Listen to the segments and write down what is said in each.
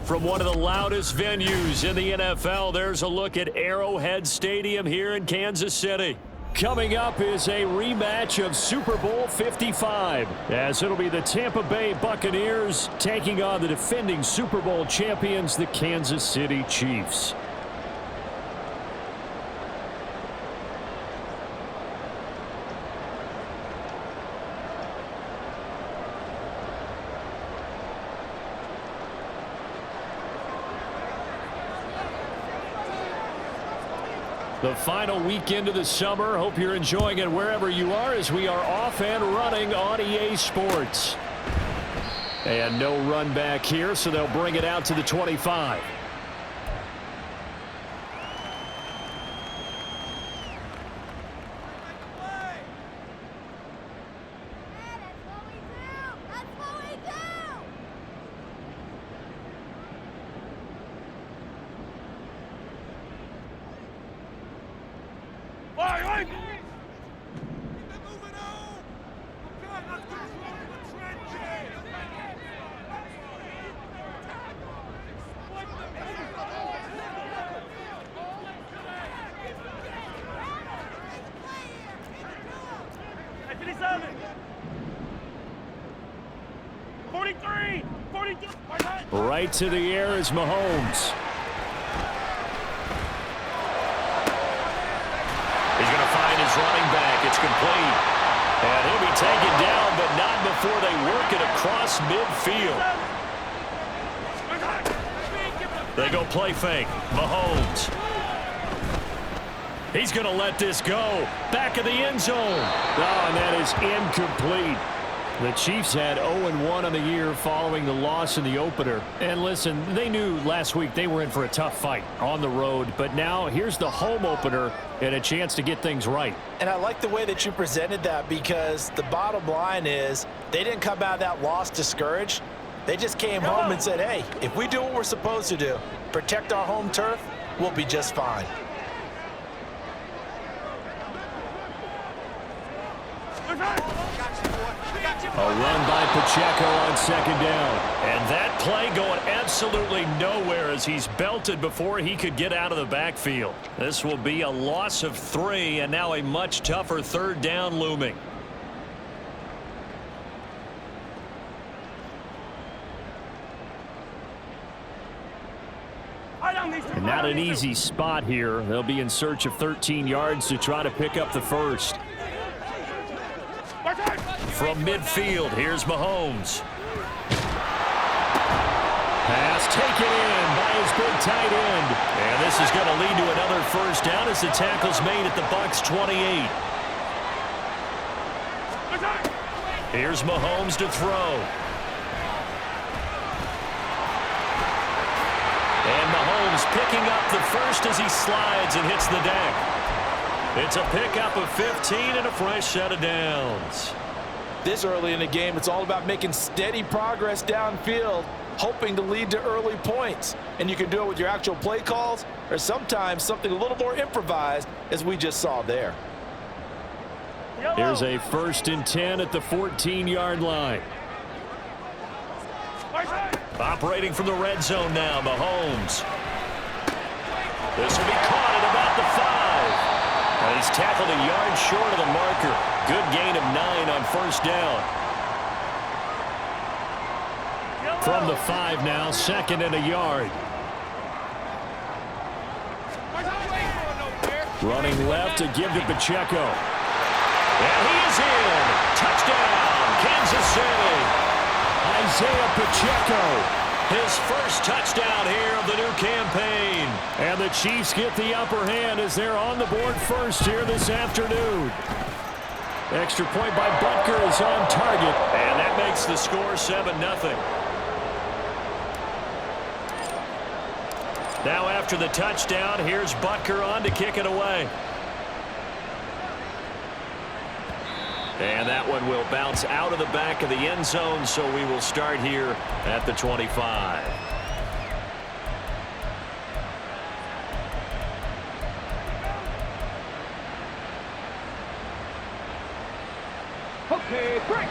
From one of the loudest venues in the NFL, there's a look at Arrowhead Stadium here in Kansas City. Coming up is a rematch of Super Bowl 55, as it'll be the Tampa Bay Buccaneers taking on the defending Super Bowl champions, the Kansas City Chiefs. The final weekend of the summer. Hope you're enjoying it wherever you are as we are off and running on EA Sports. And no run back here, so they'll bring it out to the 25. Right to the air is Mahomes. He's going to find his running back. It's complete. And he'll be taken down, but not before they work it across midfield. They go play fake. Mahomes. He's going to let this go. Back of the end zone. Oh, and that is incomplete. The Chiefs had 0-1 on the year following the loss in the opener. And listen, they knew last week they were in for a tough fight on the road. But now here's the home opener and a chance to get things right. And I like the way that you presented that, because the bottom line is they didn't come out of that loss discouraged. They just came home and said, hey, if we do what we're supposed to do, protect our home turf, we'll be just fine. A run by Pacheco on second down. And that play going absolutely nowhere as he's belted before he could get out of the backfield. This will be a loss of 3, and now a much tougher third down looming. And not an easy spot here. They'll be in search of 13 yards to try to pick up the first. From midfield, here's Mahomes. Pass taken in by his big tight end. And this is going to lead to another first down as the tackle's made at the Bucs 28. Here's Mahomes to throw. And Mahomes picking up the first as he slides and hits the deck. It's a pickup of 15 and a fresh set of downs. This early in the game, it's all about making steady progress downfield, hoping to lead to early points. And you can do it with your actual play calls or sometimes something a little more improvised, as we just saw there. Here's a 1st and 10 at the 14-yard line. Operating from the red zone now, Mahomes. This will be caught at about the 5. And he's tackled a yard short of the marker. Good gain of 9 on first down. From the 5 now, 2nd and a yard. Running left to give to Pacheco. And he is in. Touchdown, Kansas City. Isaiah Pacheco. His first touchdown here of the new campaign. And the Chiefs get the upper hand as they're on the board first here this afternoon. Extra point by Butker is on target. And that makes the score 7-0. Now after the touchdown, here's Butker on to kick it away. And that one will bounce out of the back of the end zone, so we will start here at the 25. Okay, break.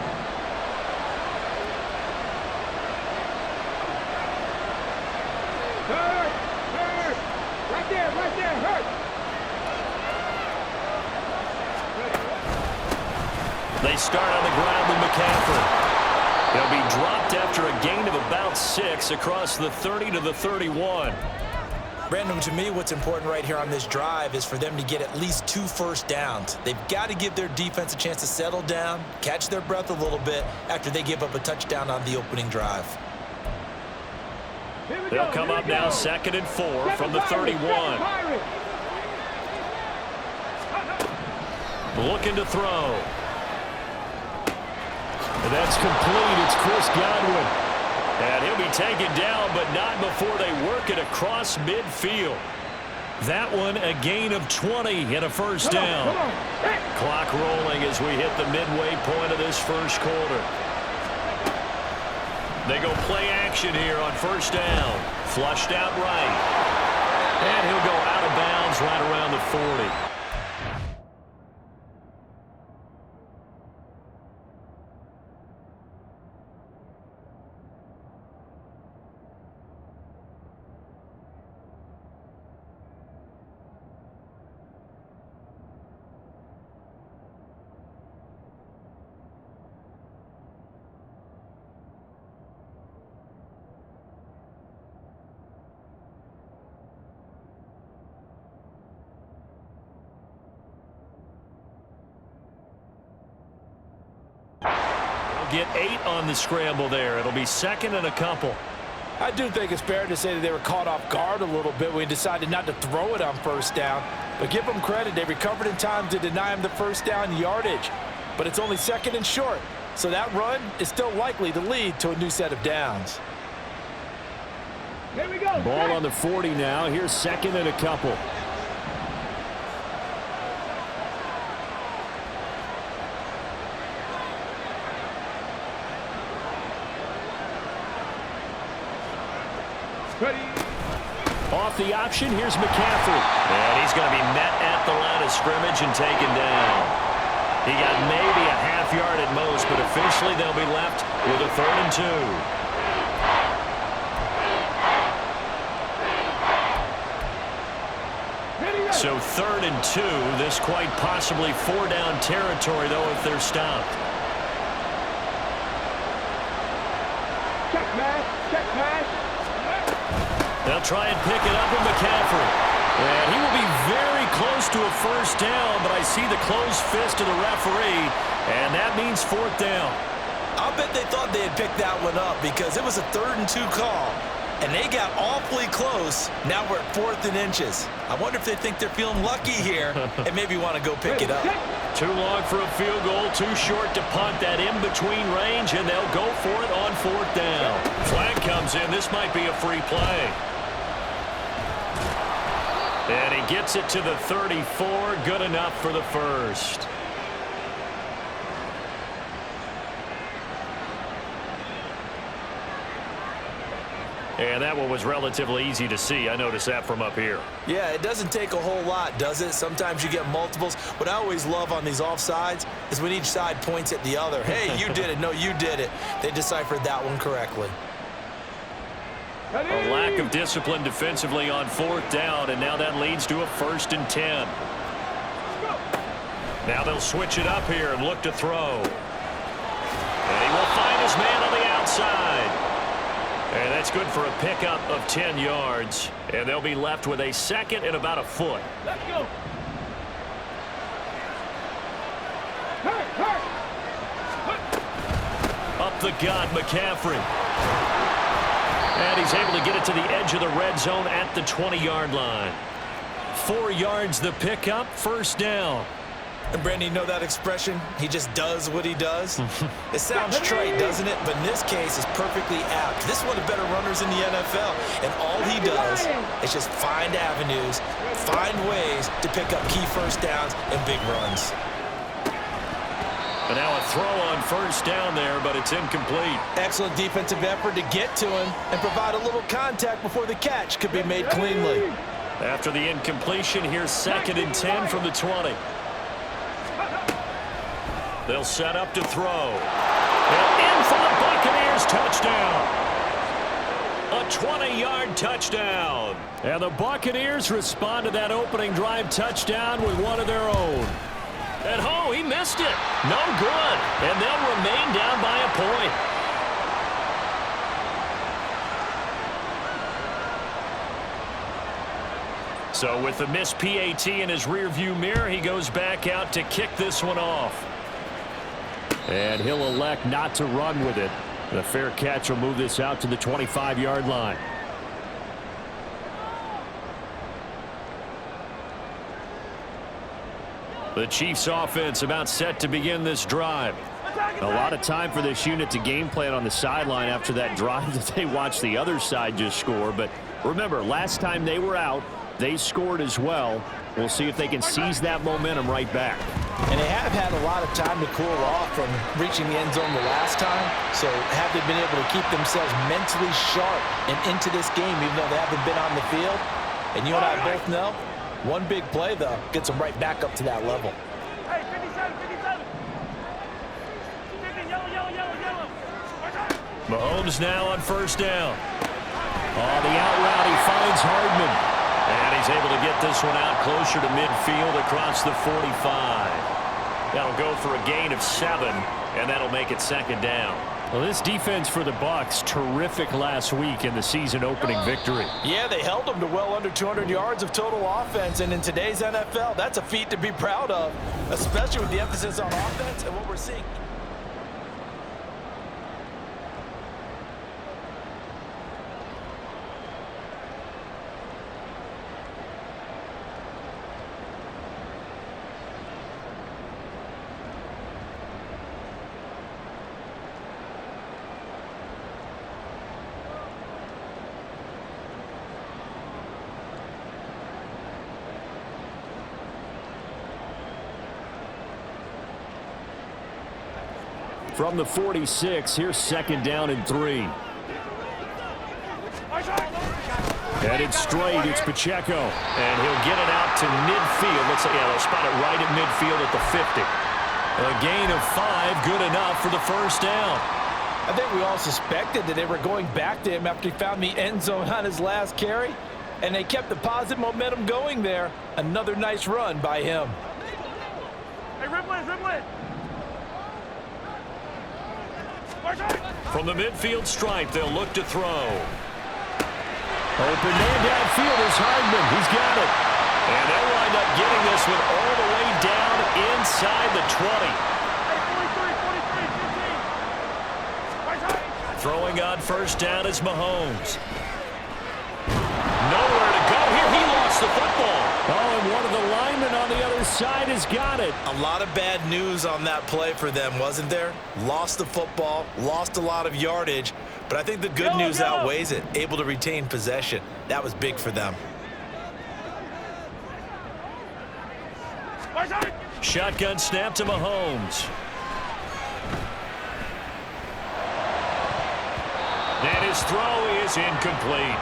Hurt. Right there, hurt. They start on the ground with McCaffrey. He'll be dropped after a gain of about 6 across the 30 to the 31. Brandon, to me, what's important right here on this drive is for them to get at least 2 first downs. They've got to give their defense a chance to settle down, catch their breath a little bit after they give up a touchdown on the opening drive. They'll come up now 2nd and 4 from the 31. Looking to throw. And that's complete. It's Chris Godwin. And he'll be taken down, but not before they work it across midfield. That one a gain of 20 and a first down. Clock rolling as we hit the midway point of this first quarter. They go play action here on first down. Flushed out right. And he'll go out of bounds right around the 40. Get 8 on the scramble there. It'll be 2nd and a couple. I do think it's fair to say that they were caught off guard a little bit when we decided not to throw it on first down. But give them credit. They recovered in time to deny him the first down yardage. But it's only 2nd and short. So that run is still likely to lead to a new set of downs. Here we go. Ball on the 40 now. Here's 2nd and a couple. Ready. Off the option, here's McCaffrey. And he's going to be met at the line of scrimmage and taken down. He got maybe a half yard at most, but officially they'll be left with a 3rd and 2. So 3rd and 2. This quite possibly 4-down territory, though, if they're stopped. Check pass. They'll try and pick it up with McCaffrey. And he will be very close to a first down, but I see the closed fist of the referee, and that means 4th down. I'll bet they thought they had picked that one up because it was a 3rd and 2 call. And they got awfully close. Now we're at 4th and inches. I wonder if they think they're feeling lucky here and maybe want to go pick it up. Too long for a field goal, too short to punt. That in-between range, and they'll go for it on 4th down. Flag comes in. This might be a free play. And he gets it to the 34. Good enough for the first. And that one was relatively easy to see. I noticed that from up here. Yeah, it doesn't take a whole lot, does it? Sometimes you get multiples. What I always love on these offsides is when each side points at the other. Hey, you did it. No, you did it. They deciphered that one correctly. A lack of discipline defensively on 4th down, and now that leads to a 1st and 10. Now they'll switch it up here and look to throw. And he will find his man on the outside. And that's good for a pickup of 10 yards. And they'll be left with a 2nd and about a foot. Let's go. Up the gut, McCaffrey. And he's able to get it to the edge of the red zone at the 20-yard line. 4 yards the pickup, 1st down. And Brandon, you know that expression? He just does what he does. It sounds trite, doesn't it? But in this case, it's perfectly apt. This is one of the better runners in the NFL. And all he does is just find avenues, find ways to pick up key 1st downs and big runs. And now a throw on 1st down there, but it's incomplete. Excellent defensive effort to get to him and provide a little contact before the catch could be made cleanly. After the incompletion, here's 2nd and 10 from the 20. They'll set up to throw. And in for the Buccaneers, touchdown. A 20-yard touchdown. And the Buccaneers respond to that opening drive touchdown with one of their own. And oh, he missed it. No good. And they'll remain down by a point. So with the missed PAT in his rearview mirror, he goes back out to kick this one off. And he'll elect not to run with it. The fair catch will move this out to the 25-yard line. The Chiefs offense about set to begin this drive. A lot of time for this unit to game plan on the sideline after that drive that they watched the other side just score. But remember, last time they were out, they scored as well. We'll see if they can seize that momentum right back. And they have had a lot of time to cool off from reaching the end zone the last time. So have they been able to keep themselves mentally sharp and into this game even though they haven't been on the field? And you and I both know, one big play, though, gets them right back up to that level. Hey, 57, 57. 50, yellow. Mahomes now on 1st down. On the out route, he finds Hardman. And he's able to get this one out closer to midfield across the 45. That'll go for a gain of 7, and that'll make it 2nd down. Well, this defense for the Bucs, terrific last week in the season-opening victory. Yeah, they held them to well under 200 yards of total offense, and in today's NFL, that's a feat to be proud of, especially with the emphasis on offense and what we're seeing. From the 46, here's 2nd down and 3. Headed straight, it's Pacheco. And he'll get it out to midfield. They'll spot it right at midfield at the 50. A gain of 5, good enough for the 1st down. I think we all suspected that they were going back to him after he found the end zone on his last carry. And they kept the positive momentum going there. Another nice run by him. Hey, Ripley. From the midfield stripe, they'll look to throw. Open man downfield is Hardman. He's got it. And they'll wind up getting this one all the way down inside the 20. Throwing on 1st down is Mahomes. side has got it. A lot of bad news on that play for them, wasn't there? Lost the football, lost a lot of yardage, but I think the good news outweighs it. Able to retain possession. That was big for them. Shotgun snap to Mahomes. And his throw is incomplete.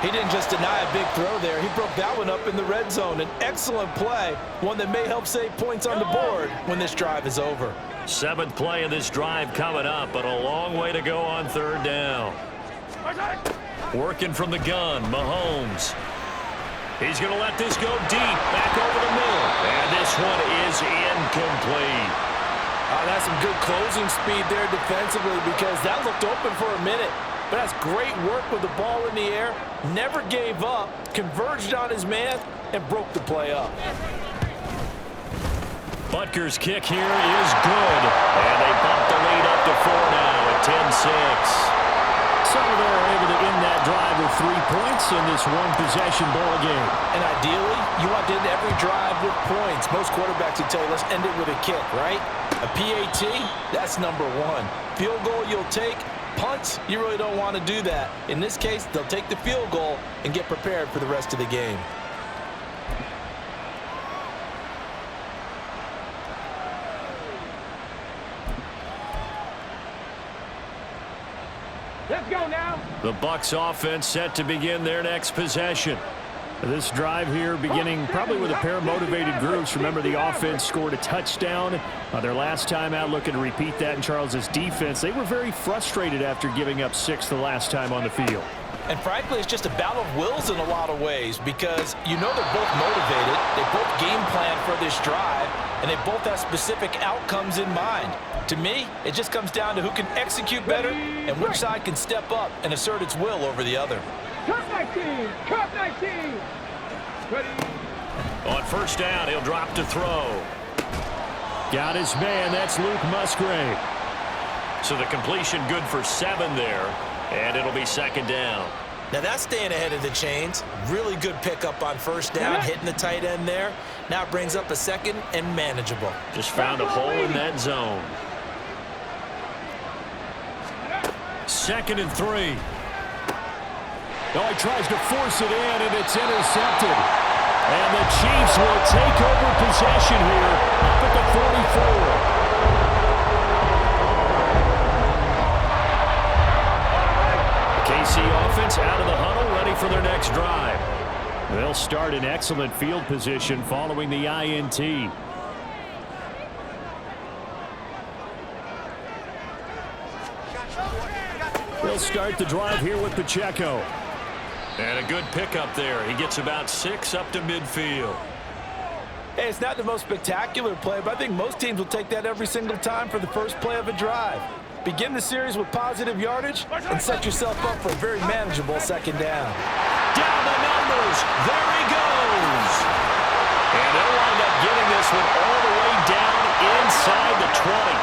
He didn't just deny a big throw there. He broke that one up in the red zone. An excellent play, one that may help save points on the board when this drive is over. 7th play of this drive coming up, but a long way to go on 3rd down. Working from the gun, Mahomes. He's going to let this go deep, back over the middle. And this one is incomplete. That's some good closing speed there defensively because that looked open for a minute. But that's great work with the ball in the air. Never gave up, converged on his man, and broke the play up. Butker's kick here is good. And they bump the lead up to 4 now at 10-6. So they're able to end that drive with 3 points in this one-possession ball game. And ideally, you want to end every drive with points. Most quarterbacks would tell you, let's end it with a kick, right? A PAT, that's number 1. Field goal you'll take. Punts, you really don't want to do that. In this case, they'll take the field goal and get prepared for the rest of the game. Let's go now. The Bucs offense set to begin their next possession. This drive here beginning probably with a pair of motivated groups. Remember, the offense scored a touchdown their last time out, looking to repeat that in Charles's defense. They were very frustrated after giving up 6 the last time on the field. And frankly, it's just a battle of wills in a lot of ways because you know they're both motivated, they both game plan for this drive, and they both have specific outcomes in mind. To me, it just comes down to who can execute better and which side can step up and assert its will over the other. Cut 19! Cut 19! Ready? On 1st down, he'll drop to throw. Got his man. That's Luke Musgrave. So the completion good for 7 there, and it'll be 2nd down. Now that's staying ahead of the chains. Really good pickup on 1st down, hitting the tight end there. Now it brings up a 2nd and manageable. Just found a hole in that zone. 2nd and 3. Oh, he tries to force it in, and it's intercepted. And the Chiefs will take over possession here up at the 44. KC offense out of the huddle, ready for their next drive. They'll start in excellent field position following the INT. They'll start the drive here with Pacheco. And a good pickup there. He gets about 6 up to midfield. Hey, it's not the most spectacular play, but I think most teams will take that every single time for the first play of a drive. Begin the series with positive yardage and set yourself up for a very manageable 2nd down. Down the numbers. There he goes. And they'll wind up getting this one all the way down inside the 20.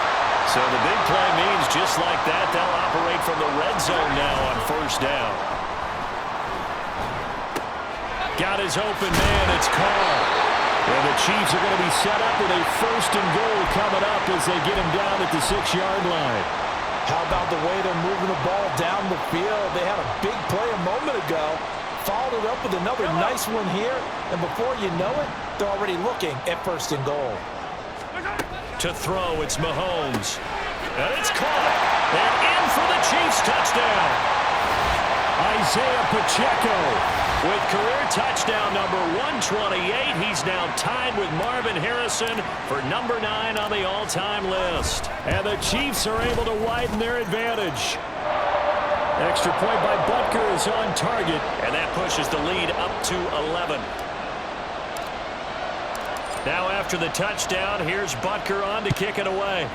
So the big play means just like that, they'll operate from the red zone now on 1st down. Got his open man. It's Carr. And the Chiefs are going to be set up with a 1st and goal coming up as they get him down at the 6-yard line. How about the way they're moving the ball down the field? They had a big play a moment ago. Followed it up with another nice one here. And before you know it, they're already looking at 1st and goal. To throw, it's Mahomes. And it's caught. And in for the Chiefs touchdown. Isaiah Pacheco with career touchdown number 128. He's now tied with Marvin Harrison for number 9 on the all-time list. And the Chiefs are able to widen their advantage. Extra point by Butker is on target, and that pushes the lead up to 11. Now after the touchdown, here's Butker on to kick it away.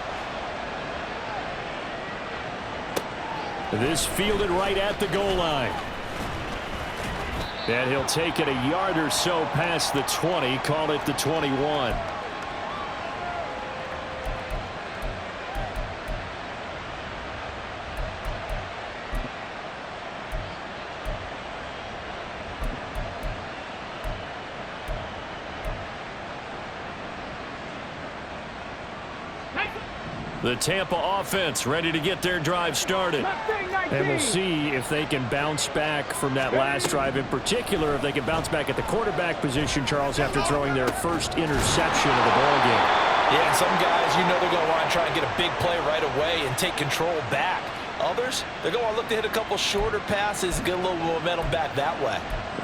This fielded right at the goal line. And he'll take it a yard or so past the 20, call it the 21. The Tampa offense ready to get their drive started. And we'll see if they can bounce back from that last drive, in particular if they can bounce back at the quarterback position, Charles, after throwing their first interception of the ballgame. Yeah, and some guys, you know they're going to want to try and get a big play right away and take control back. Others, they're going to look to hit a couple shorter passes, get a little momentum back that way.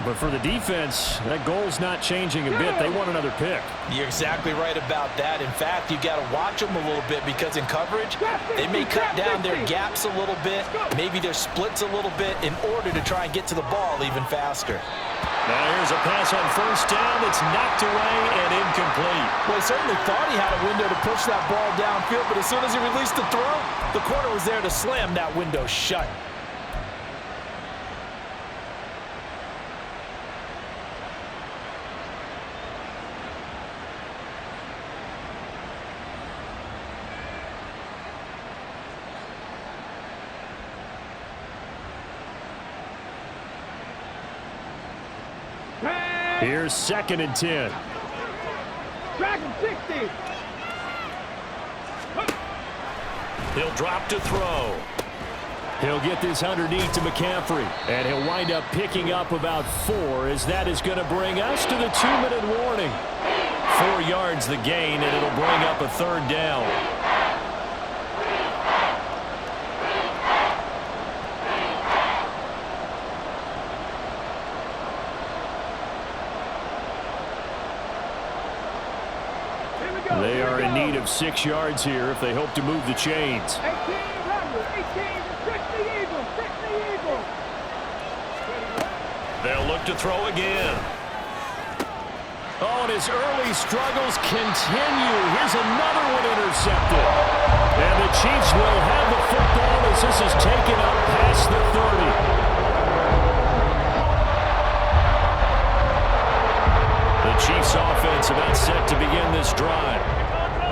But for the defense, that goal's not changing a bit. They want another pick. You're exactly right about that. In fact, you got to watch them a little bit because in coverage, they may cut down their gaps a little bit, maybe their splits a little bit in order to try and get to the ball even faster. Now here's a pass on first down. It's knocked away and incomplete. Well, he certainly thought he had a window to push that ball downfield, but as soon as he released the throw, the corner was there to slam that window shut. Here's 2nd and 10. Dragon 60. He'll drop to throw. He'll get this underneath to McCaffrey. And he'll wind up picking up about 4, as that is going to bring us to the 2-minute warning. 4 yards the gain, and it'll bring up a 3rd down. They are in need of 6 yards here if they hope to move the chains. 18, 6 the Eagles, 6 the Eagles. They'll look to throw again. Oh, and his early struggles continue. Here's another one intercepted. And the Chiefs will have the football as this is taken up past the 30. The Chiefs offense about set to begin this drive.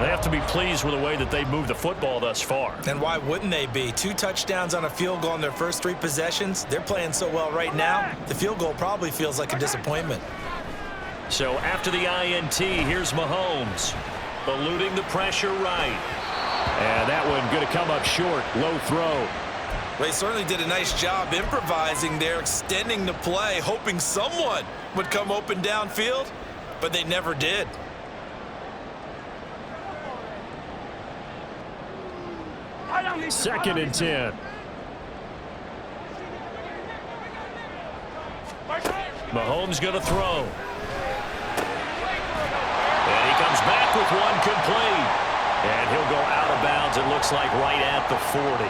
They have to be pleased with the way that they've moved the football thus far. And why wouldn't they be? 2 touchdowns on a field goal in their first 3 possessions. They're playing so well right now, the field goal probably feels like a disappointment. So after the INT, here's Mahomes. Eluding the pressure right. And that one going to come up short. Low throw. They certainly did a nice job improvising there, extending the play, hoping someone would come open downfield, but they never did. Second and 10. Mahomes going to throw. And he comes back with one complete. And he'll go out of bounds, it looks like, right at the 40.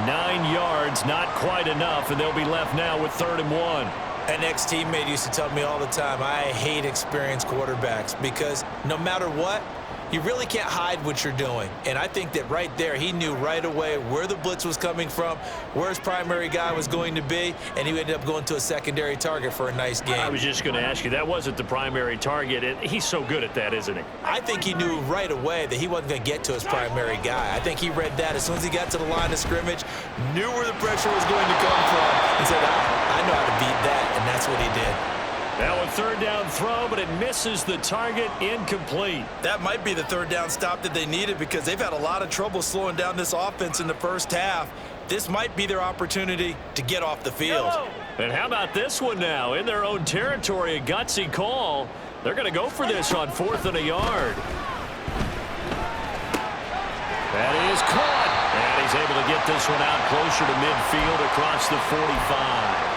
9 yards, not quite enough, and they'll be left now with 3rd and 1. An ex-teammate used to tell me all the time, I hate experienced quarterbacks because no matter what, you really can't hide what you're doing. And I think that right there, he knew right away where the blitz was coming from, where his primary guy was going to be, and he ended up going to a secondary target for a nice game. I was just going to ask you, that wasn't the primary target. He's so good at that, isn't he? I think he knew right away that he wasn't going to get to his primary guy. I think he read that as soon as he got to the line of scrimmage, knew where the pressure was going to come from, and said, I know how to beat that, and that's what he did. Now a 3rd down throw, but it misses the target, incomplete. That might be the 3rd down stop that they needed because they've had a lot of trouble slowing down this offense in the first half. This might be their opportunity to get off the field. And how about this one now? In their own territory, a gutsy call. They're going to go for this on 4th and a yard. That is caught. And he's able to get this one out closer to midfield across the 45.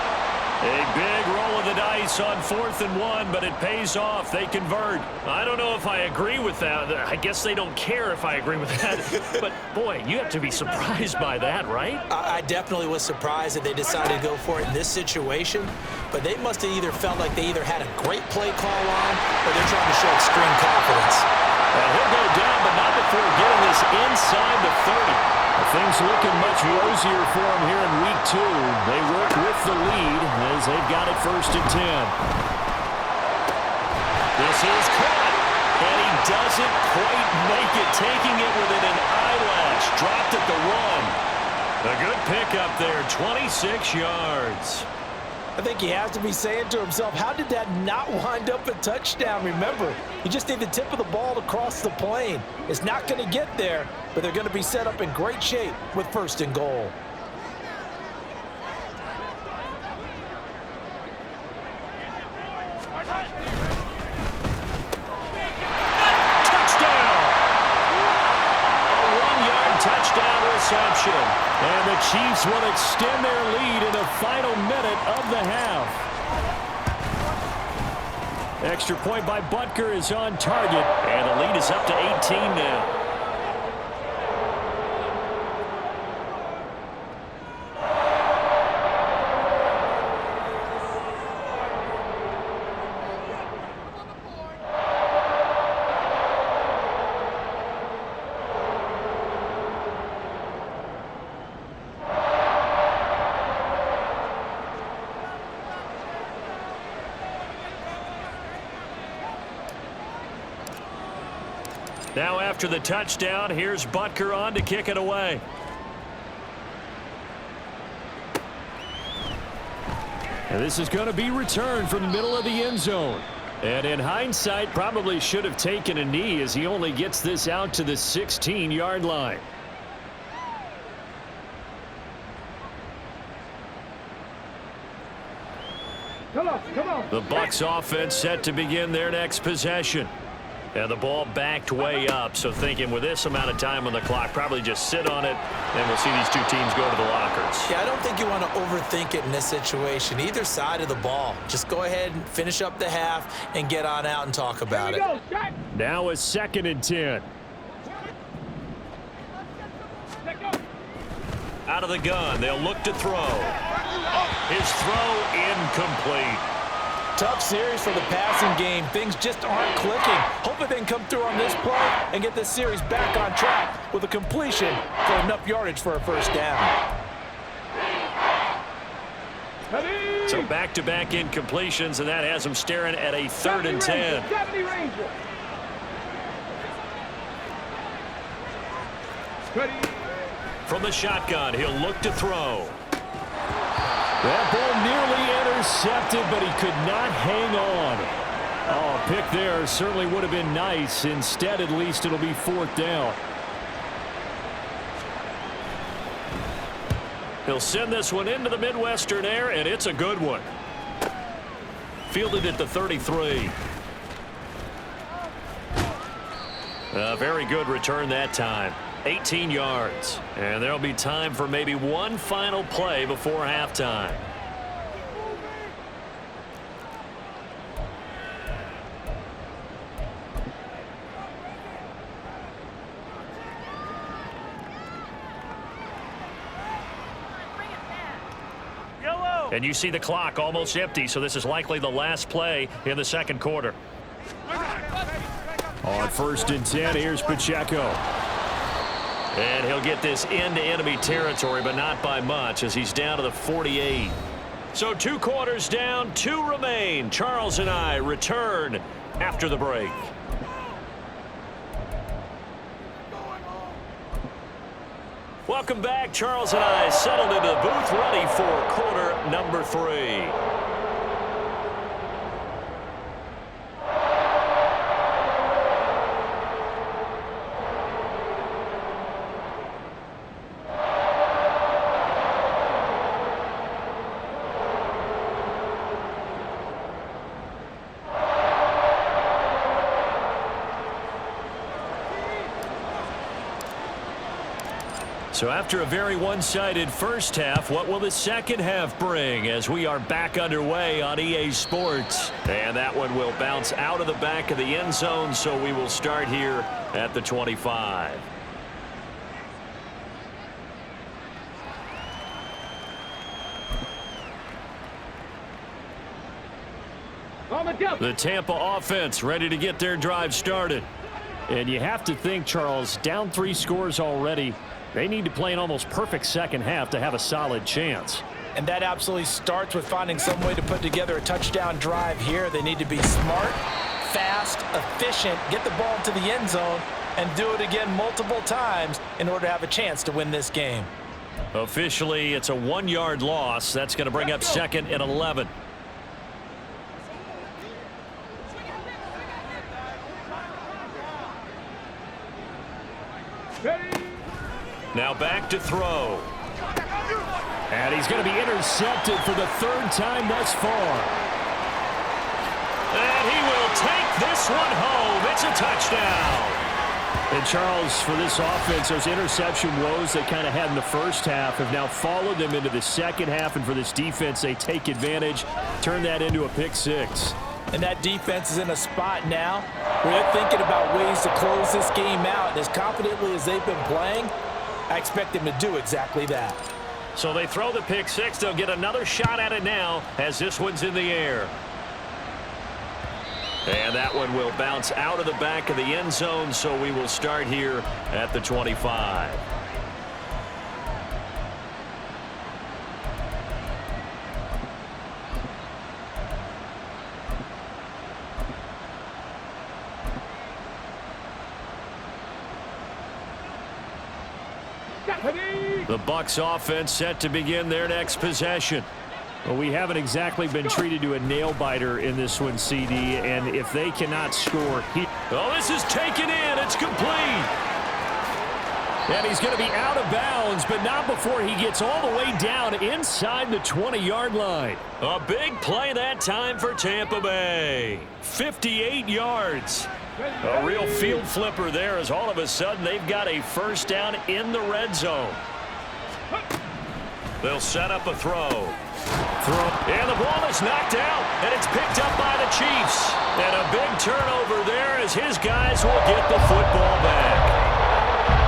A big roll of the dice on 4th and 1, but it pays off. They convert. I don't know if I agree with that. I guess they don't care if I agree with that. But, boy, you have to be surprised by that, right? I definitely was surprised that they decided to go for it in this situation. But they must have either felt like they either had a great play call on or they're trying to show extreme confidence. He'll go down, but not before getting this inside the 30. Things looking much rosier for him here in week 2. They work with the lead as they've got it 1st and 10. This is caught, and he doesn't quite make it, taking it within an eyelash. Dropped at the 1. A good pickup there, 26 yards. I think he has to be saying to himself, how did that not wind up a touchdown? Remember, you just need the tip of the ball to cross the plane. It's not going to get there, but they're going to be set up in great shape with 1st and goal. And the Chiefs will extend their lead in the final minute of the half. Extra point by Butker is on target, and the lead is up to 18 now. Now after the touchdown, here's Butker on to kick it away. And this is going to be returned from the middle of the end zone. And in hindsight, probably should have taken a knee as he only gets this out to the 16-yard line. Come on. The Bucs offense set to begin their next possession. And the ball backed way up, so thinking with this amount of time on the clock, probably just sit on it, and we'll see these two teams go to the lockers. Yeah, I don't think you want to overthink it in this situation. Either side of the ball. Just go ahead and finish up the half and get on out and talk about it. Now a 2nd and 10. Out of the gun, they'll look to throw. His throw incomplete. Tough series for the passing game. Things just aren't clicking. Hopefully they can come through on this play and get this series back on track with a completion for enough yardage for a 1st down. So back-to-back incompletions, and that has them staring at a 3rd and 10. From the shotgun, he'll look to throw. That ball nearly intercepted, but he could not hang on. Oh, a pick there certainly would have been nice. Instead, at least, it'll be 4th down. He'll send this one into the Midwestern air, and it's a good one. Fielded at the 33. A very good return that time. 18 yards. And there'll be time for maybe one final play before halftime. And you see the clock almost empty, so this is likely the last play in the 2nd quarter. On 1st and 10, here's Pacheco. And he'll get this into enemy territory, but not by much, as he's down to the 48. So 2 quarters down, 2 remain. Charles and I return after the break. Welcome back. Charles and I settled into the booth, ready for quarter number 3. So after a very one-sided first half, what will the second half bring as we are back underway on EA Sports? And that one will bounce out of the back of the end zone, so we will start here at the 25. The Tampa offense ready to get their drive started. And you have to think, Charles, down 3 scores already. They need to play an almost perfect second half to have a solid chance. And that absolutely starts with finding some way to put together a touchdown drive here. They need to be smart, fast, efficient, get the ball to the end zone, and do it again multiple times in order to have a chance to win this game. Officially, it's a 1-yard loss. That's going to bring up 2nd and 11. Now back to throw. And he's going to be intercepted for the 3rd time thus far. And he will take this one home. It's a touchdown. And Charles, for this offense, those interception woes they kind of had in the first half have now followed them into the second half. And for this defense, they take advantage, turn that into a pick 6. And that defense is in a spot now where they're thinking about ways to close this game out. And as confidently as they've been playing, I expect them to do exactly that. So they throw the pick 6. They'll get another shot at it now as this one's in the air. And that one will bounce out of the back of the end zone, so we will start here at the 25. The Bucs offense set to begin their next possession. Well, we haven't exactly been treated to a nail-biter in this one, CD, and if they cannot score... Oh, this is taken in. It's complete. And he's going to be out of bounds, but not before he gets all the way down inside the 20-yard line. A big play that time for Tampa Bay. 58 yards. A real field flipper there as all of a sudden they've got a first down in the red zone. They'll set up a throw. And the ball is knocked out, and it's picked up by the Chiefs. And a big turnover there as his guys will get the football back.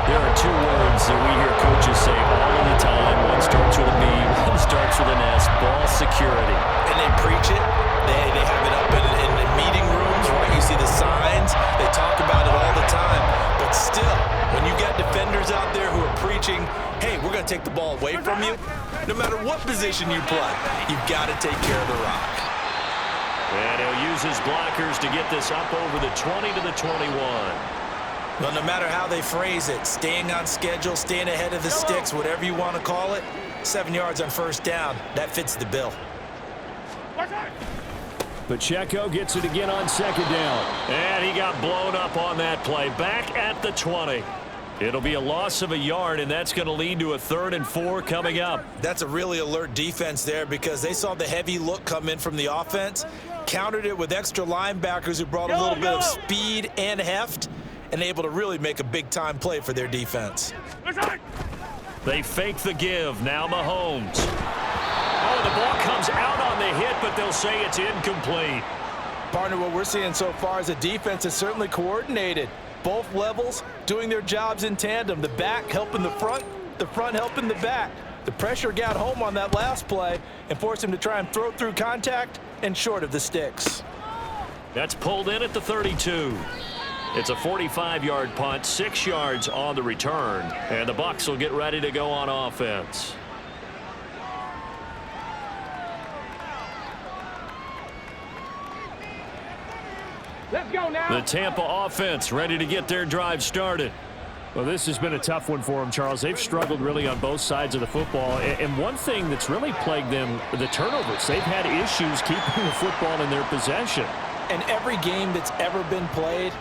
There are 2 words that we hear coaches say all of the time. One starts with a B, one starts with an S. Ball security. And they preach it. They have it up in the meeting rooms, right? You see the signs. They talk about it all the time. But still, when you got defenders out there who are preaching, hey, we're going to take the ball away from you, no matter what position you play, you've got to take care of the rock. And he'll use his blockers to get this up over the 20 to the 21. Well, no matter how they phrase it, staying on schedule, staying ahead of the sticks, whatever you want to call it, 7 yards on first down, that fits the bill. Pacheco gets it again on 2nd down. And he got blown up on that play. Back at the 20. It'll be a loss of a yard, and that's going to lead to a 3rd and 4 coming up. That's a really alert defense there because they saw the heavy look come in from the offense, countered it with extra linebackers who brought a little bit of speed and heft, and able to really make a big-time play for their defense. They fake the give. Now Mahomes. Oh, the ball comes out on the hit, but they'll say it's incomplete. Partner, what we're seeing so far is the defense is certainly coordinated. Both levels doing their jobs in tandem. The back helping the front helping the back. The pressure got home on that last play and forced him to try and throw through contact and short of the sticks. That's pulled in at the 32. It's a 45-yard punt, 6 yards on the return, and the Bucs will get ready to go on offense. Let's go now. The Tampa offense ready to get their drive started. Well, this has been a tough one for them, Charles. They've struggled really on both sides of the football. And one thing that's really plagued them, the turnovers. They've had issues keeping the football in their possession. And every game that's ever been played,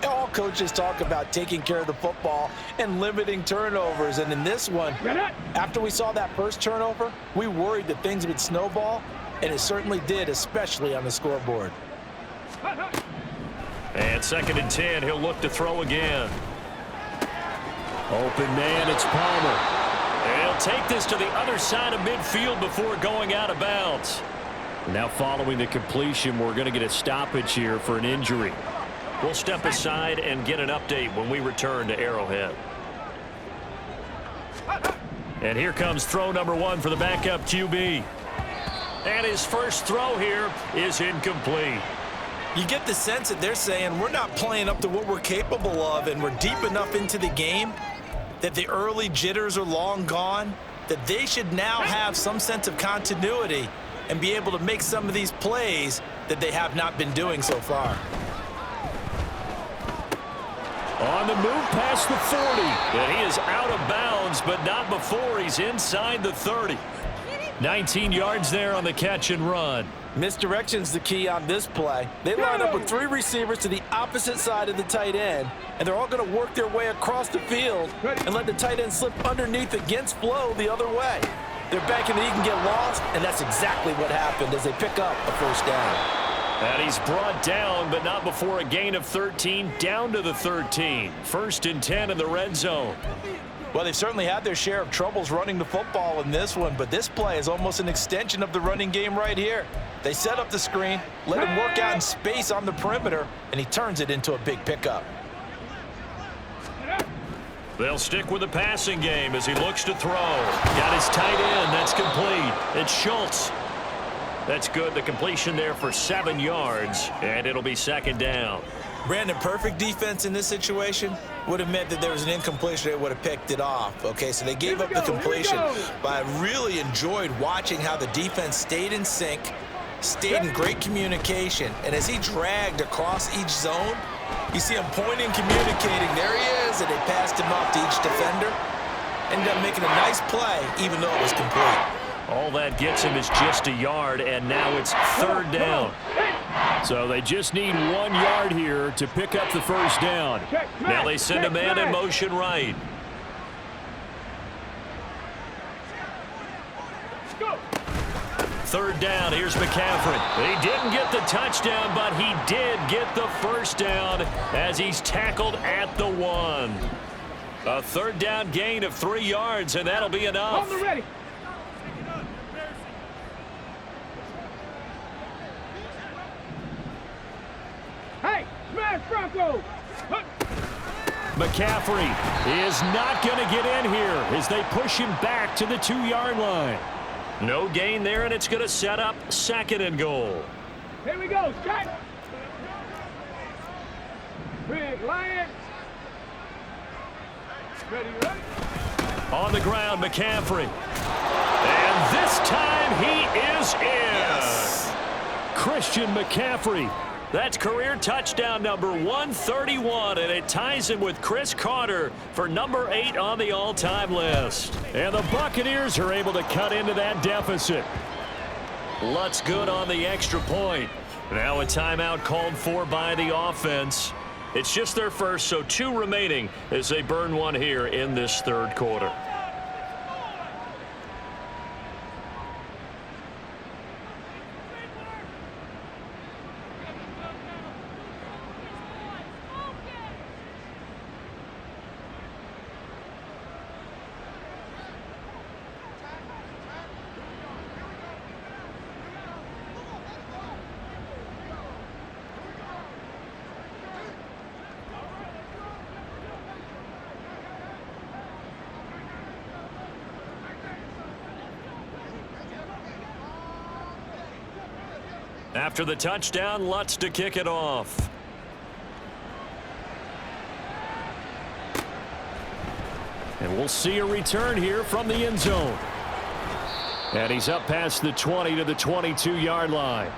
all coaches talk about taking care of the football and limiting turnovers. And in this one, after we saw that first turnover, we worried that things would snowball, and it certainly did, especially on the scoreboard. And 2nd and 10, he'll look to throw again. Open man, it's Palmer. And he'll take this to the other side of midfield before going out of bounds. Now following the completion, we're going to get a stoppage here for an injury. We'll step aside and get an update when we return to Arrowhead. And here comes throw number 1 for the backup QB. And his first throw here is incomplete. You get the sense that they're saying we're not playing up to what we're capable of, and we're deep enough into the game that the early jitters are long gone, that they should now have some sense of continuity and be able to make some of these plays that they have not been doing so far. On the move past the 40, and he is out of bounds yards, but not before he's inside the 30. 19 yards there on the catch and run. Misdirection's the key on this play. They line up with 3 receivers to the opposite side of the tight end, and they're all going to work their way across the field and let the tight end slip underneath against flow the other way. They're banking that he can get lost, and that's exactly what happened as they pick up a first down. And he's brought down, but not before a gain of 13, down to the 13. 1st and 10 in the red zone. Well, they've certainly had their share of troubles running the football in this one, but this play is almost an extension of the running game right here. They set up the screen, let him work out in space on the perimeter, and he turns it into a big pickup. They'll stick with the passing game as he looks to throw. Got his tight end. That's complete. It's Schultz. That's good. The completion there for 7 yards, and it'll be 2nd down. Brandon, perfect defense in this situation would have meant that there was an incompletion. They would have picked it off. Okay, so they gave up the completion. But I really enjoyed watching how the defense stayed in sync, stayed in great communication. And as he dragged across each zone, you see him pointing, communicating. There he is, and they passed him off to each defender. Ended up making a nice play, even though it was complete. All that gets him is just a yard, and now it's 3rd down. So they just need 1 yard here to pick up the first down. Now they send a man in motion right. Third down, here's McCaffrey. He didn't get the touchdown, but he did get the first down as he's tackled at the 1. A 3rd down gain of 3 yards, and that'll be enough. Hey, smash Bronco! McCaffrey is not going to get in here as they push him back to the 2-yard line. No gain there, and it's going to set up 2nd and goal. Here we go, Scott. Big Lion. Ready, ready. On the ground, McCaffrey. And this time he is in. Yes. Christian McCaffrey. That's career touchdown number 131, and it ties him with Chris Carter for number 8 on the all-time list. And the Buccaneers are able to cut into that deficit. Lutz good on the extra point. Now a timeout called for by the offense. It's just their first, so 2 remaining as they burn one here in this 3rd quarter. After the touchdown, Lutz to kick it off. And we'll see a return here from the end zone. And he's up past the 20 to the 22-yard line.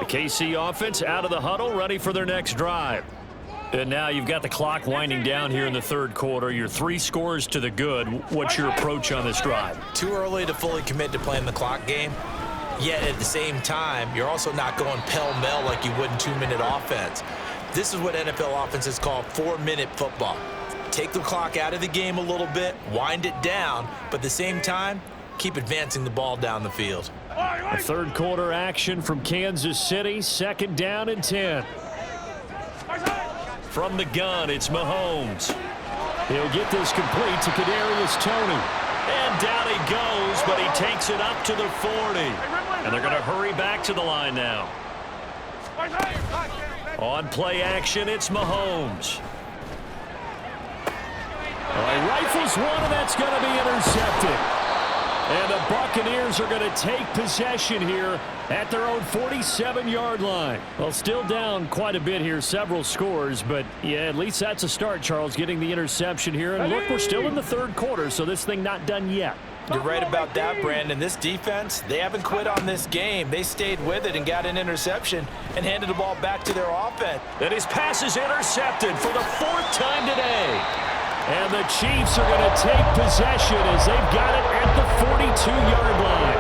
KC offense out of the huddle, ready for their next drive. And now you've got the clock winding down here in the 3rd quarter. Your 3 scores to the good. What's your approach on this drive? Too early to fully commit to playing the clock game. Yet at the same time, you're also not going pell-mell like you would in 2-minute offense. This is what NFL offenses call 4-minute football. Take the clock out of the game a little bit, wind it down, but at the same time, keep advancing the ball down the field. A 3rd quarter action from Kansas City, 2nd down and 10. From the gun, it's Mahomes. He'll get this complete to Kadarius Toney. And down he goes, but he takes it up to the 40. And they're going to hurry back to the line now. On play action, it's Mahomes. He rifles one, and that's going to be intercepted. And the Buccaneers are going to take possession here at their own 47-yard line. Well, still down quite a bit here, several scores, but yeah, at least that's a start, Charles, getting the interception here. And look, we're still in the third quarter, so this thing not done yet. You're right about that, Brandon. This defense, they haven't quit on this game. They stayed with it and got an interception and handed the ball back to their offense. And his pass is intercepted for the fourth time today. And the Chiefs are going to take possession as they've got it at the 42-yard line.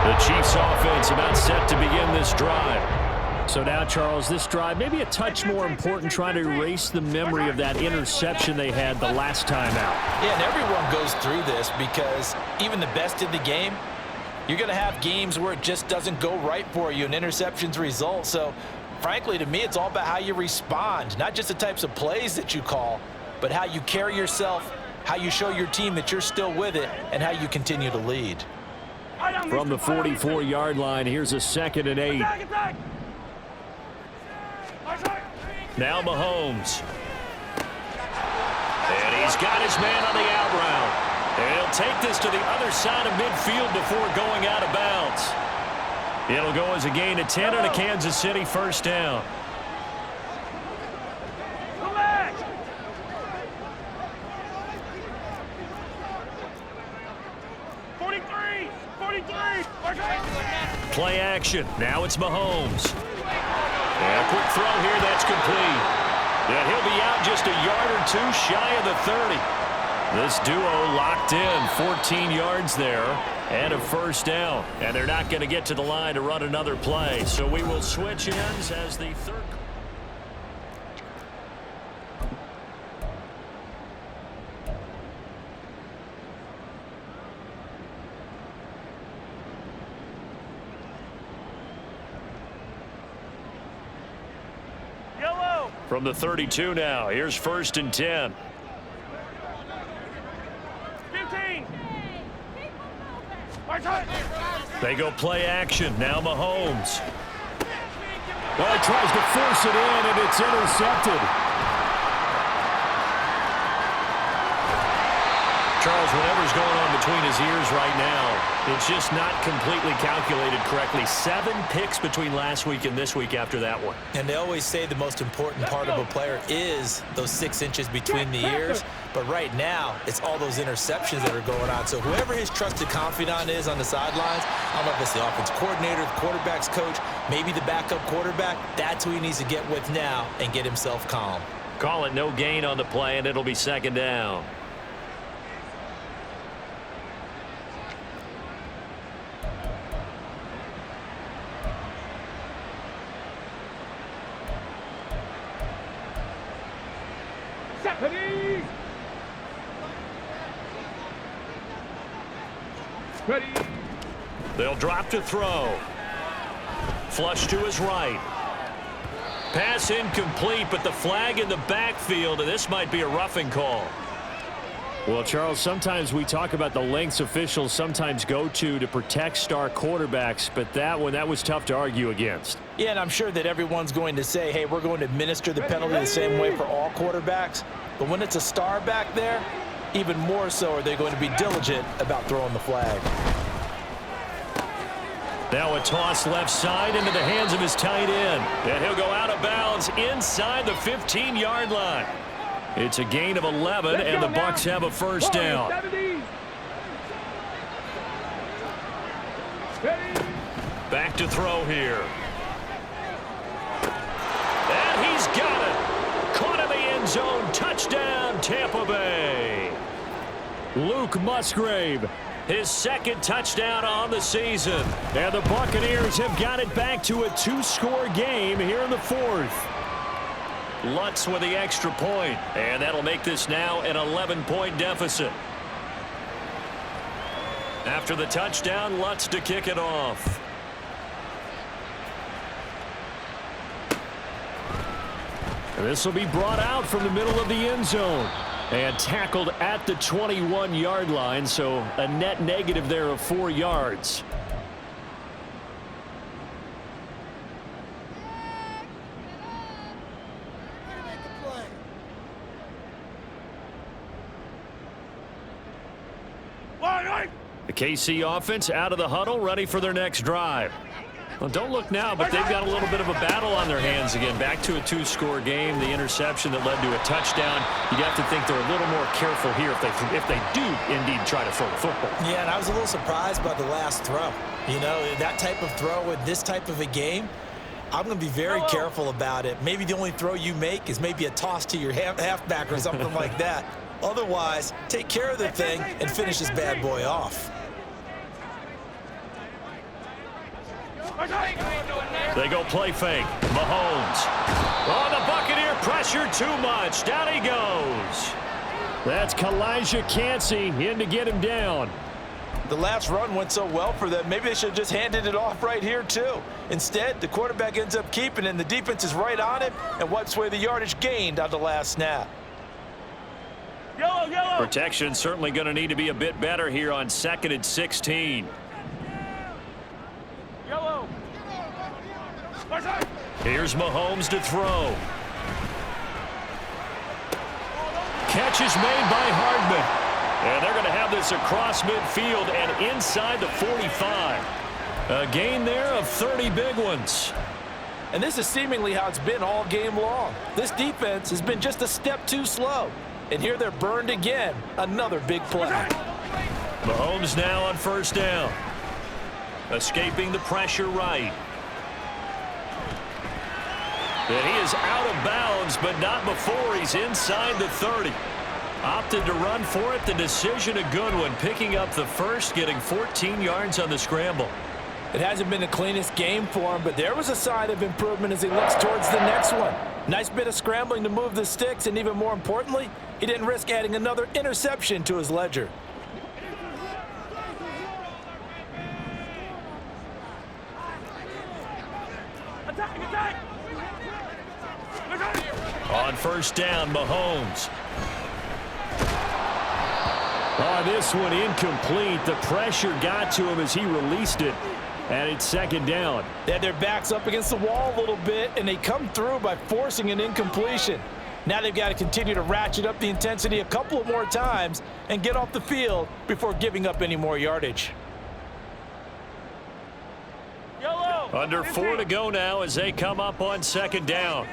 The Chiefs offense about set to begin this drive. So now, Charles, this drive maybe a touch more important, trying to erase the memory of that interception they had the last time out. Yeah, and everyone goes through this because even the best in the game, you're going to have games where it just doesn't go right for you and interceptions result. So, frankly, to me, it's all about how you respond, not just the types of plays that you call, but how you carry yourself, how you show your team that you're still with it, and how you continue to lead. From the 44-yard line, here's a 2nd and 8. Now Mahomes. And he's got his man on the out route. And he'll take this to the other side of midfield before going out of bounds. It'll go as a gain of 10 and a Kansas City first down. Play action. Now it's Mahomes. And a quick throw here that's complete. And he'll be out just a yard or two shy of the 30. This duo locked in, 14 yards there and a first down. And they're not going to get to the line to run another play. So we will switch ends as the third. From the 32 now, here's 1st and 10. 15. They go play action. Now Mahomes. Well, he tries to force it in, and it's intercepted. Charles, whatever's going on between his ears right now, it's just not completely calculated correctly. 7 picks between last week and this week after that one. And they always say the most important part of a player is those 6 inches between the ears. But right now, it's all those interceptions that are going on. So whoever his trusted confidant is on the sidelines, I don't know if it's the offense coordinator, the quarterback's coach, maybe the backup quarterback, that's who he needs to get with now and get himself calm. Call it no gain on the play, and it'll be 2nd down. Ready. They'll drop to throw. Flush to his right. Pass incomplete, but the flag in the backfield, and this might be a roughing call. Well, Charles, sometimes we talk about the lengths officials sometimes go to protect star quarterbacks, but that one, that was tough to argue against. Yeah, and I'm sure that everyone's going to say, hey, we're going to administer the penalty the same way for all quarterbacks. But when it's a star back there, even more so are they going to be diligent about throwing the flag. Now a toss left side into the hands of his tight end. And he'll go out of bounds inside the 15-yard line. It's a gain of 11, and the Bucs have a first down. Back to throw here. And he's got it. Caught in the end zone. Touchdown, Tampa Bay. Luke Musgrave, his 2nd touchdown on the season. And the Buccaneers have got it back to a 2-score game here in the 4th. Lutz with the extra point, and that'll make this now an 11-point deficit. After the touchdown, Lutz to kick it off. This will be brought out from the middle of the end zone and tackled at the 21-yard line, so a net negative there of 4 yards. The KC offense out of the huddle, ready for their next drive. Well, don't look now, but they've got a little bit of a battle on their hands again. Back to a 2-score game. The interception that led to a touchdown. You'd have to think they're a little more careful here if they do indeed try to throw the football. Yeah, and I was a little surprised by the last throw. You know, that type of throw in this type of a game, I'm going to be very careful about it. Maybe the only throw you make is maybe a toss to your halfback or something like that. Otherwise, take care of the thing and finish this bad boy off. They go play fake. Mahomes. Oh, the Buccaneer pressure too much. Down he goes. That's Kalijah Cansey in to get him down. The last run went so well for them, maybe they should have just handed it off right here too. Instead, the quarterback ends up keeping it, and the defense is right on him and wipes away the yardage gained on the last snap. Yellow. Protection certainly going to need to be a bit better here on 2nd and 16. Yellow. Here's Mahomes to throw. Catch is made by Hardman. And they're going to have this across midfield and inside the 45. A gain there of 30 big ones. And this is seemingly how it's been all game long. This defense has been just a step too slow. And here they're burned again. Another big play. Mahomes now on 1st down. Escaping the pressure right. And he is out of bounds, but not before he's inside the 30. Opted to run for it. The decision a good one. Picking up the first, getting 14 yards on the scramble. It hasn't been the cleanest game for him, but there was a sign of improvement as he looks towards the next one. Nice bit of scrambling to move the sticks, and even more importantly, he didn't risk adding another interception to his ledger. Attack! On 1st down, Mahomes. Oh, this one incomplete. The pressure got to him as he released it, and it's 2nd down. They had their backs up against the wall a little bit, and they come through by forcing an incompletion. Now they've got to continue to ratchet up the intensity a couple of more times and get off the field before giving up any more yardage. Yellow. Under 4 to go now as they come up on 2nd down.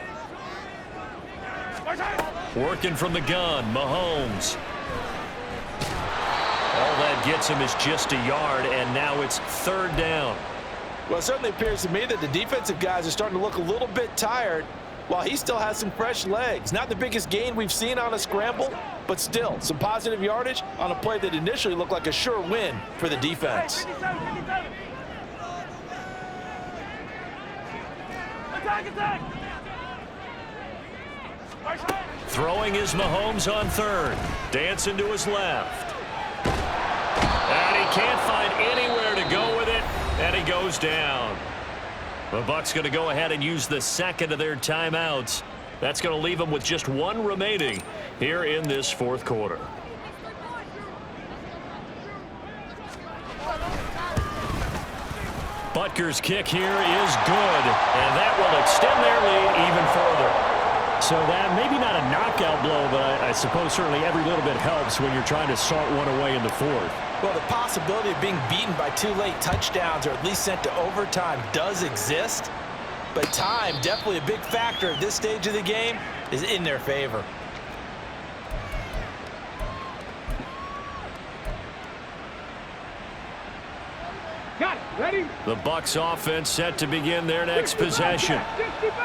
Working from the gun, Mahomes. All that gets him is just a yard, and now it's 3rd down. Well, it certainly appears to me that the defensive guys are starting to look a little bit tired while he still has some fresh legs. Not the biggest gain we've seen on a scramble, but still some positive yardage on a play that initially looked like a sure win for the defense. 57. Attack! Throwing is Mahomes on 3rd. Dancing to his left. And he can't find anywhere to go with it, and he goes down. The Bucs going to go ahead and use the 2nd of their timeouts. That's going to leave them with just 1 remaining here in this 4th quarter. Butker's kick here is good, and that will extend their lead even further. So that maybe not a knockout blow, but I suppose certainly every little bit helps when you're trying to salt one away in the 4th. Well, the possibility of being beaten by 2 late touchdowns or at least sent to overtime does exist, but time, definitely a big factor at this stage of the game, is in their favor. Got it. Ready? The Bucs offense set to begin their next possession.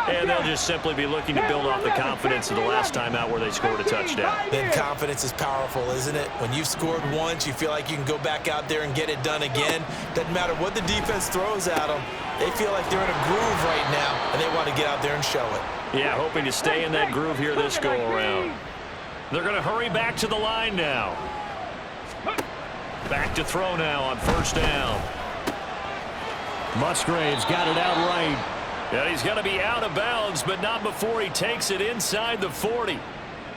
And they'll just simply be looking to build off the confidence of the last time out where they scored a touchdown. Then confidence is powerful, isn't it? When you've scored once, you feel like you can go back out there and get it done again. Doesn't matter what the defense throws at them. They feel like they're in a groove right now, and they want to get out there and show it. Yeah, hoping to stay in that groove here this go-around. They're going to hurry back to the line now. Back to throw now on 1st down. Musgrave's got it out right. And he's going to be out of bounds, but not before he takes it inside the 40.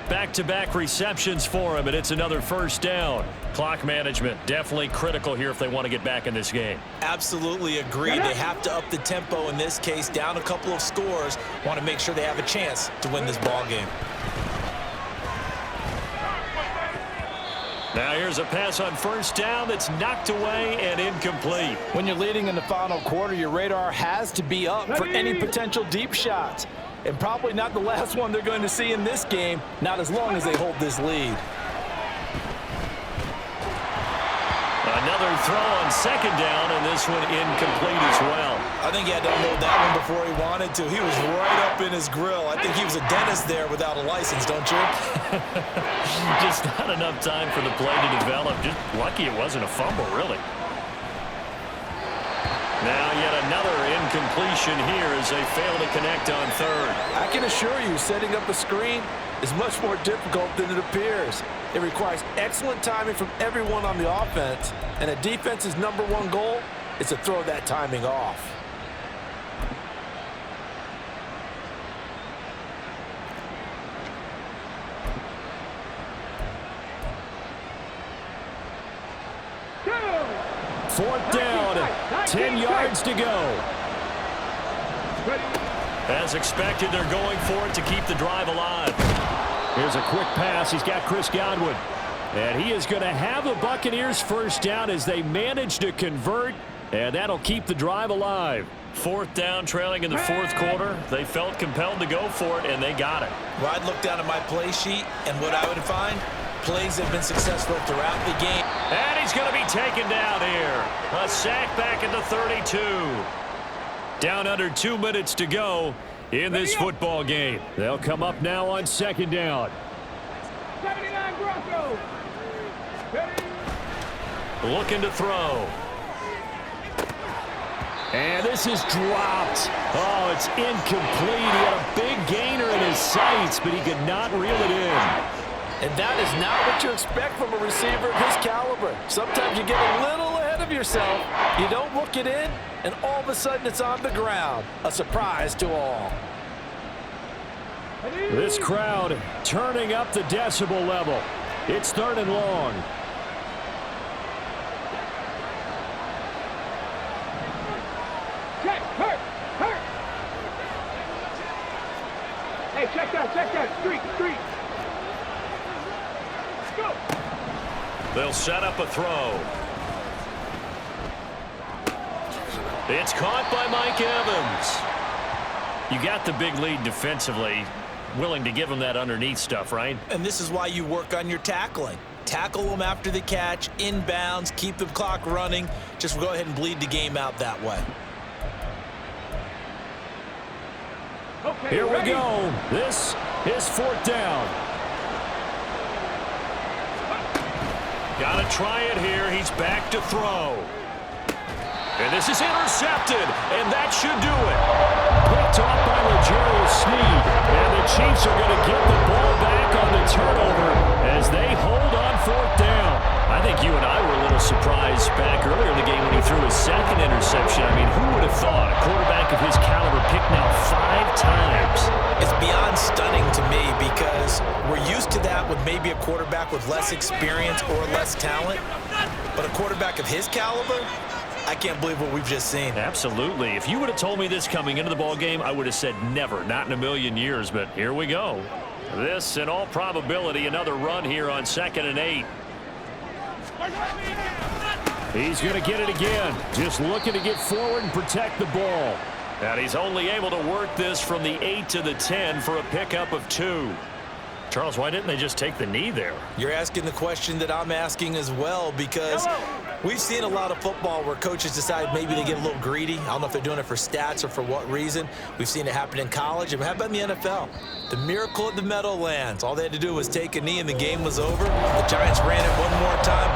Back-to-back receptions for him, and it's another 1st down. Clock management definitely critical here if they want to get back in this game. Absolutely agreed. They have to up the tempo in this case, down a couple of scores. Want to make sure they have a chance to win this ball game. Now here's a pass on first down that's knocked away and incomplete. When you're leading in the final quarter, your radar has to be up for any potential deep shots. And probably not the last one they're going to see in this game, not as long as they hold this lead. Another throw on second down, and this one incomplete as well. I think he had to unload that one before he wanted to. He was right up in his grill. I think he was a dentist there without a license, don't you? Just not enough time for the play to develop. Just lucky it wasn't a fumble, really. Now yet another incompletion here as they fail to connect on third. I can assure you, setting up a screen is much more difficult than it appears. It requires excellent timing from everyone on the offense, and a defense's #1 goal is to throw that timing off. Fourth down, 10 yards to go. As expected, they're going for it to keep the drive alive. Here's a quick pass. He's got Chris Godwin. And he is going to have the Buccaneers first down as they manage to convert, and that'll keep the drive alive. Fourth down, trailing in the fourth quarter. They felt compelled to go for it, and they got it. Well, I'd look down at my play sheet, and what I would find, plays have been successful throughout the game. And he's going to be taken down here. A sack back at the 32. Down under 2 minutes to go in this football game. They'll come up now on second down. 79 Broncos. Looking to throw. And this is dropped. Oh, it's incomplete. He had a big gainer in his sights, but he could not reel it in. And that is not what you expect from a receiver of his caliber. Sometimes you get a little ahead of yourself. You don't look it in, and all of a sudden it's on the ground. A surprise to all. This crowd turning up the decibel level. It's third and long. Check, hurt. Hey, check that. Street. Go. They'll set up a throw. It's caught by Mike Evans. You got the big lead defensively. Willing to give him that underneath stuff, right? And this is why you work on your tackling. Tackle them after the catch, inbounds, keep the clock running. Just go ahead and bleed the game out that way. Okay, Here we ready? go. This is fourth down. Got to try it here. He's back to throw. And this is intercepted, and that should do it. Picked off by L'Jarius Sneed, and the Chiefs are going to get the ball back on the turnover as they hold on fourth down. I think you and I were a little surprised back earlier in the game when he threw his second interception. I mean, who would have thought a quarterback of his caliber picked now 5 times? It's beyond stunning to me because we're used to that with maybe a quarterback with less experience or less talent. But a quarterback of his caliber, I can't believe what we've just seen. Absolutely. If you would have told me this coming into the ball game, I would have said never, not in a million years. But here we go. This, in all probability, another run here on 2nd and 8. He's going to get it again. Just looking to get forward and protect the ball. And he's only able to work this from the 8 to the 10 for a pickup of 2. Charles, why didn't they just take the knee there? You're asking the question that I'm asking as well because we've seen a lot of football where coaches decide maybe they get a little greedy. I don't know if they're doing it for stats or for what reason. We've seen it happen in college. And how about in the NFL? The miracle of the Meadowlands. All they had to do was take a knee and the game was over. The Giants ran it one more time